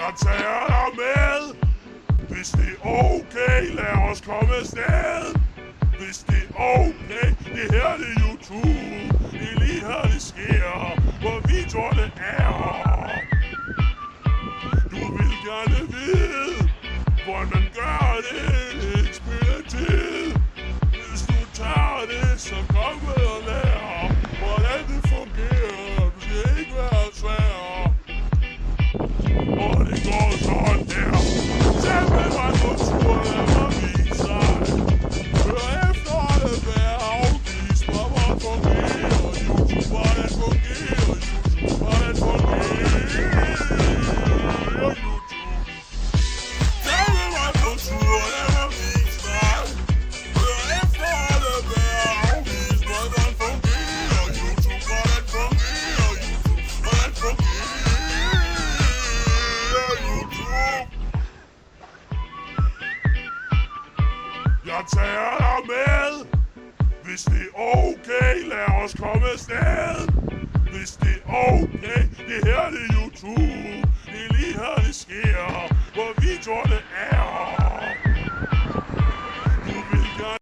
Jeg tager dig med. Hvis det er okay, lad os komme afsted. Hvis det er okay, det her det er YouTube. Det er lige her det sker, hvor videoerne er. Du vil gerne vide, hvordan man gør det, ikke spille tid. Hvis du tager det, så kom med og lær, hvordan det fungerer. Du skal ikke være svær. Og det går sådan her. Tag med mig på tur, lad mig vise dig. Hør efter det være afvist, hvordan fungerer YouTube, hvordan fungerer YouTube, hvordan fungerer YouTube. Tag med mig på tur, lad mig vise dig. Hør efter det være afvist, hvordan fungerer YouTube, hvordan fungerer YouTube, hvordan fungerer YouTube. Jeg tager dig med. Hvis det er okay, lad os komme afsted. Hvis det er okay, det her det er YouTube. Det er lige her det sker, hvor videoerne